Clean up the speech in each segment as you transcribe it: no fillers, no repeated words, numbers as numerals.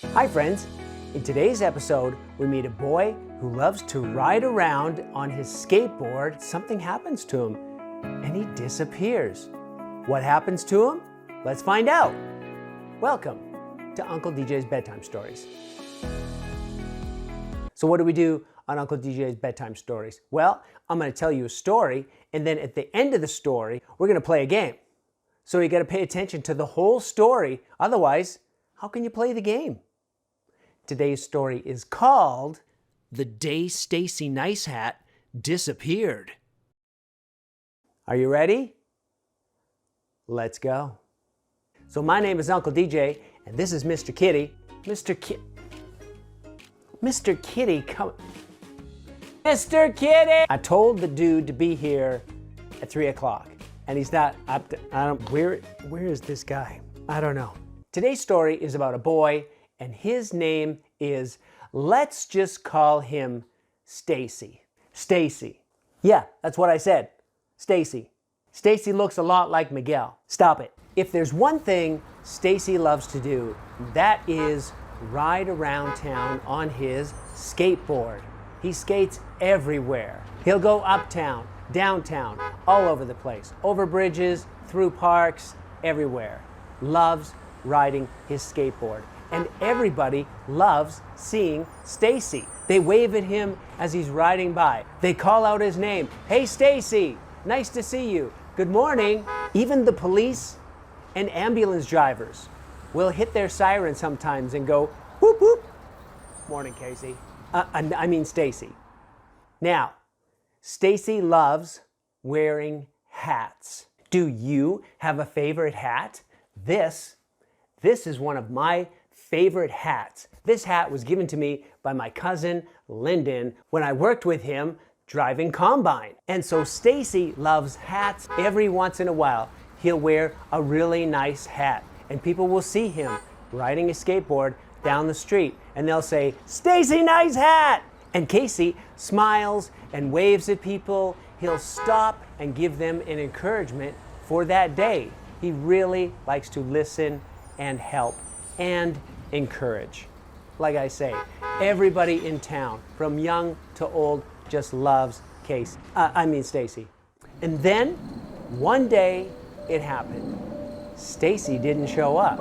Hi friends, in today's episode we meet a boy who loves to ride around on his skateboard. Something happens to him and he disappears. What happens to him? Let's find out. Welcome to Uncle DJ's Bedtime Stories. So what do we do on Uncle DJ's Bedtime Stories? Well, I'm going to tell you a story, and then at the end of the story we're going to play a game. So you got to pay attention to the whole story, otherwise how can you play the game? Today's story is called The Day Stacey Nice Hat Disappeared. Are you ready? Let's go. So my name is Uncle DJ, and this is Mr. Kitty. Mr. Kitty, come. Mr. Kitty! I told the dude to be here at 3 o'clock, and he's not up to, where is this guy? I don't know. Today's story is about a boy, and his name is, let's just call him Stacey. Stacey. Yeah, that's what I said. Stacey. Stacey looks a lot like Miguel. Stop it. If there's one thing Stacey loves to do, that is ride around town on his skateboard. He skates everywhere. He'll go uptown, downtown, all over the place, over bridges, through parks, everywhere. Loves riding his skateboard. And everybody loves seeing Stacey. They wave at him as he's riding by. They call out his name. Hey Stacey, nice to see you. Good morning. Even the police and ambulance drivers will hit their siren sometimes and go, whoop whoop. Morning, Casey. I mean Stacey. Now, Stacey loves wearing hats. Do you have a favorite hat? This is one of my favorite hats. This hat was given to me by my cousin Lyndon when I worked with him driving combine. And so Stacey loves hats. Every once in a while, he'll wear a really nice hat, and people will see him riding a skateboard down the street, and they'll say, Stacey, nice hat! And Casey smiles and waves at people. He'll stop and give them an encouragement for that day. He really likes to listen and help and encourage. Like I say, everybody in town, from young to old, just loves Stacey. And then, one day, it happened. Stacey didn't show up.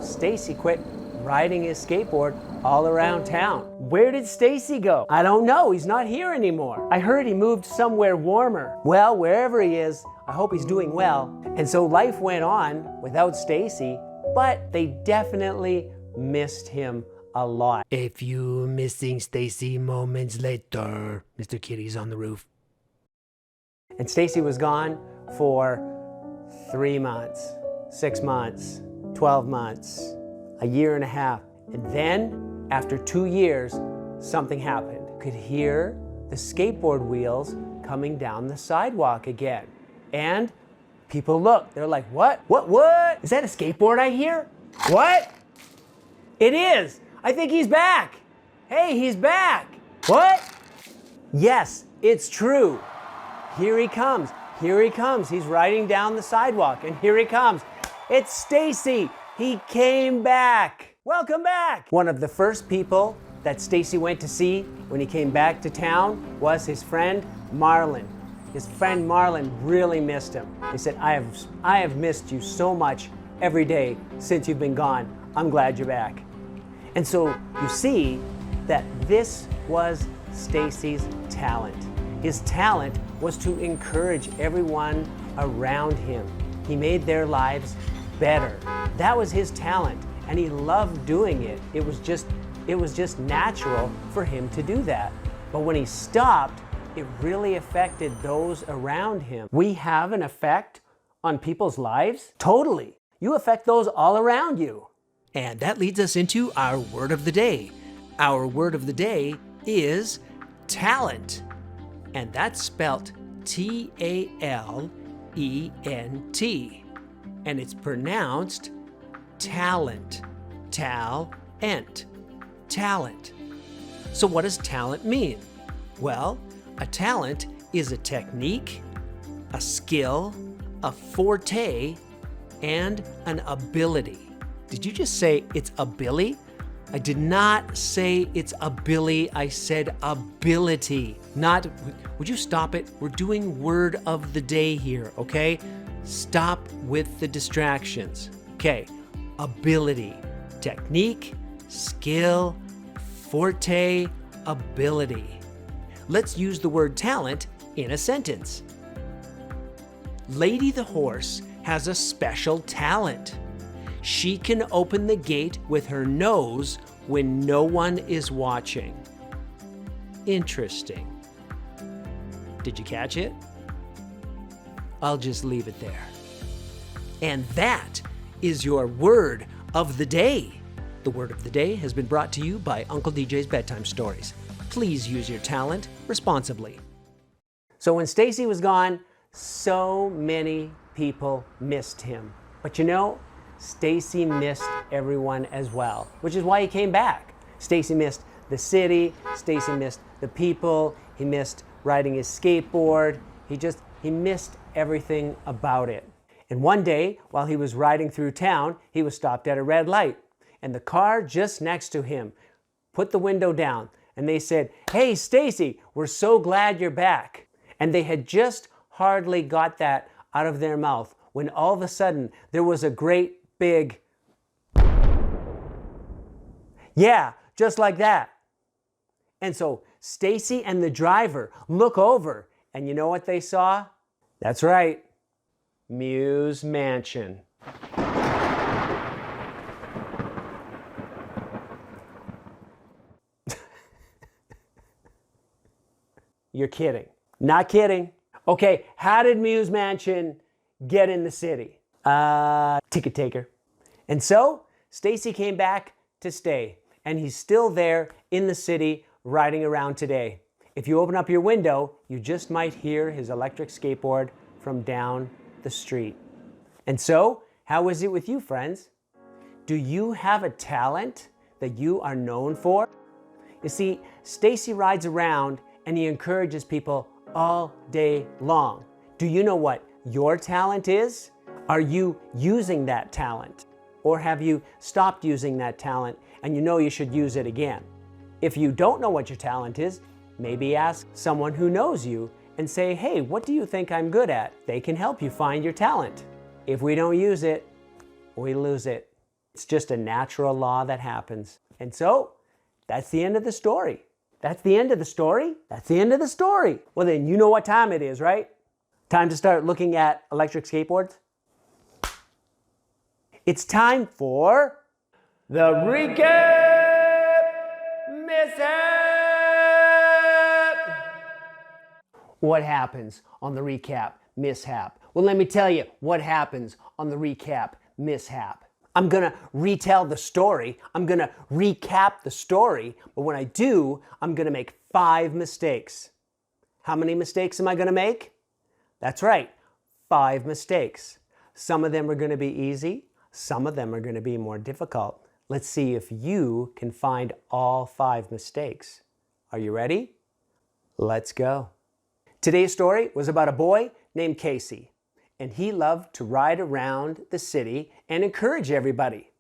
Stacey quit riding his skateboard all around town. Where did Stacey go? I don't know. He's not here anymore. I heard he moved somewhere warmer. Well, wherever he is, I hope he's doing well. And so life went on without Stacey, but they definitely missed him a lot. A few missing Stacey moments later, Mr. Kitty's on the roof. And Stacey was gone for 3 months, 6 months, 12 months, a year and a half. And then, after 2 years, something happened. Could hear the skateboard wheels coming down the sidewalk again. And people look, they're like, what? What? Is that a skateboard I hear? What? It is. I think he's back. Hey, he's back. What? Yes, it's true. Here he comes. Here he comes. He's riding down the sidewalk, and here he comes. It's Stacey. He came back. Welcome back. One of the first people that Stacey went to see when he came back to town was his friend Marlon. His friend Marlon really missed him. He said, I have missed you so much every day since you've been gone. I'm glad you're back. And so you see that this was Stacey's talent. His talent was to encourage everyone around him. He made their lives better. That was his talent, and he loved doing it. It was just natural for him to do that. But when he stopped, it really affected those around him. We have an effect on people's lives? Totally. You affect those all around you. And that leads us into our word of the day. Our word of the day is talent. And that's spelt T-A-L-E-N-T. And it's pronounced talent. Tal-ent. Talent. So what does talent mean? Well, a talent is a technique, a skill, a forte, and an ability. Did you just say it's a billy? I did not say it's ability, I said ability. Not, would you stop it? We're doing word of the day here, okay? Stop with the distractions. Okay, ability, technique, skill, forte, ability. Let's use the word talent in a sentence. Lady the horse has a special talent. She can open the gate with her nose when no one is watching. Interesting. Did you catch it? I'll just leave it there. And that is your word of the day. The word of the day has been brought to you by Uncle DJ's Bedtime Stories. Please use your talent responsibly. So when Stacey was gone, so many people missed him. But you know, Stacey missed everyone as well, which is why he came back. Stacey missed the city, Stacey missed the people, he missed riding his skateboard, he missed everything about it. And one day, while he was riding through town, he was stopped at a red light. And the car just next to him put the window down and they said, "Hey, Stacey, we're so glad you're back." And they had just hardly got that out of their mouth when all of a sudden there was a great big, yeah, just like that. And so Stacey and the driver look over, and you know what they saw? That's right, Muse Mansion. You're kidding. Not kidding. Okay, how did Muse Mansion get in the city? Ticket taker. And so Stacey came back to stay, and he's still there in the city riding around today. If you open up your window, you just might hear his electric skateboard from down the street. And so, how is it with you, friends? Do you have a talent that you are known for? You see, Stacey rides around and he encourages people all day long. Do you know what your talent is? Are you using that talent? Or have you stopped using that talent and you know you should use it again? If you don't know what your talent is, maybe ask someone who knows you and say, "Hey, what do you think I'm good at?" They can help you find your talent. If we don't use it, we lose it. It's just a natural law that happens. And so, that's the end of the story. That's the end of the story? That's the end of the story. Well then, you know what time it is, right? Time to start looking at electric skateboards? It's time for the recap mishap. What happens on the recap mishap? Well, let me tell you what happens on the recap mishap. I'm gonna retell the story. I'm gonna recap the story. But when I do, I'm gonna make 5 mistakes. How many mistakes am I gonna make? That's right, 5 mistakes. Some of them are gonna be easy. Some of them are gonna be more difficult. Let's see if you can find all 5 mistakes. Are you ready? Let's go. Today's story was about a boy named Casey, and he loved to ride around the city and encourage everybody.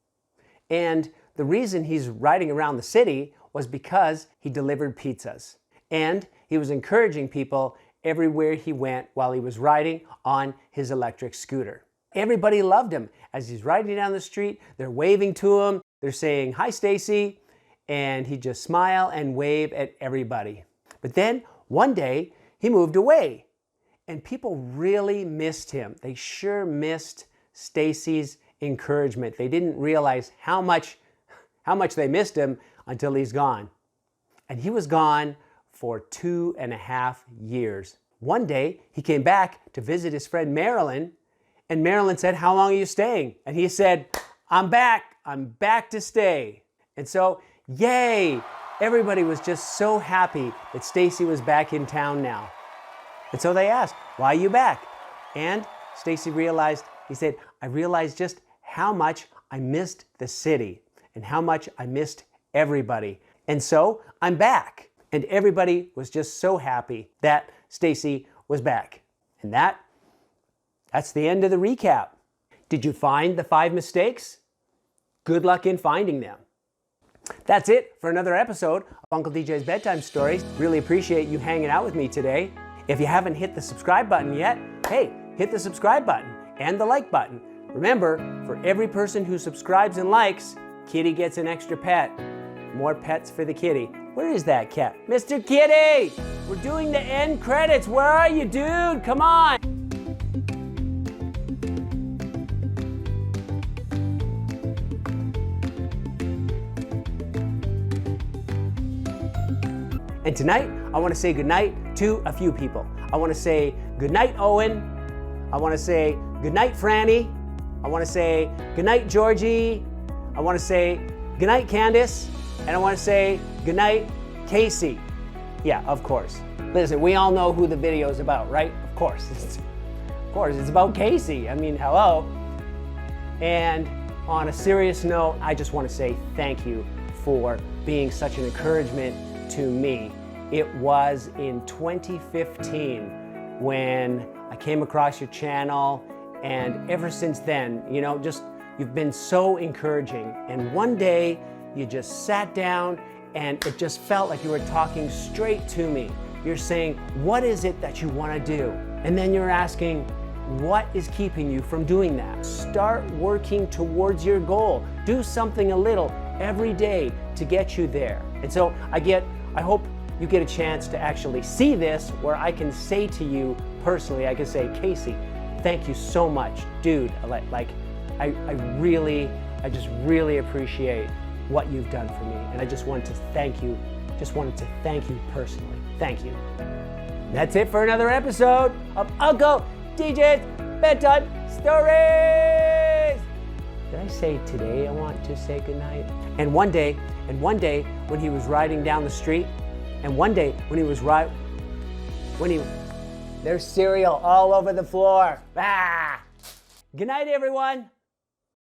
And the reason he's riding around the city was because he delivered pizzas. And he was encouraging people everywhere he went while he was riding on his electric scooter. Everybody loved him. As he's riding down the street, they're waving to him. They're saying, "Hi, Stacey." And he'd just smile and wave at everybody. But then one day he moved away. And people really missed him. They sure missed Stacey's encouragement. They didn't realize how much they missed him until he's gone. And he was gone for 2.5 years. One day, he came back to visit his friend Marilyn, and Marilyn said, "How long are you staying?" And he said, I'm back to stay." And so, yay! Everybody was just so happy that Stacey was back in town now. And so they asked, "Why are you back?" And Stacey realized, he said, "I realized just how much I missed the city and how much I missed everybody. And so I'm back." And everybody was just so happy that Stacey was back. And that's the end of the recap. Did you find the 5 mistakes? Good luck in finding them. That's it for another episode of Uncle DJ's Bedtime Stories. Really appreciate you hanging out with me today. If you haven't hit the subscribe button yet, hey, hit the subscribe button and the like button. Remember, for every person who subscribes and likes, Kitty gets an extra pet. More pets for the kitty. Where is that cat? Mr. Kitty! We're doing the end credits. Where are you, dude? Come on! And tonight, I want to say goodnight to a few people. I want to say goodnight, Owen. I want to say goodnight, Franny. I want to say goodnight, Georgie. I want to say goodnight, Candace. And I want to say goodnight, Casey. Yeah, of course. Listen, we all know who the video is about, right? Of course, it's about Casey. I mean, hello. And on a serious note, I just want to say thank you for being such an encouragement to me. It was in 2015 when I came across your channel, and ever since then, you've been so encouraging. And one day you just sat down and it just felt like you were talking straight to me. You're saying, what is it that you want to do? And then you're asking, what is keeping you from doing that? Start working towards your goal. Do something a little every day to get you there. And so I hope you get a chance to actually see this, where I can say to you personally, I can say, Casey, thank you so much, dude. I just really appreciate what you've done for me, and I just wanted to thank you personally. Thank you. That's it for another episode of Uncle DJ's Bedtime Stories. Did I say today I want to say goodnight? And one day when he was riding down the street, there's cereal all over the floor. Ah! Good night, everyone.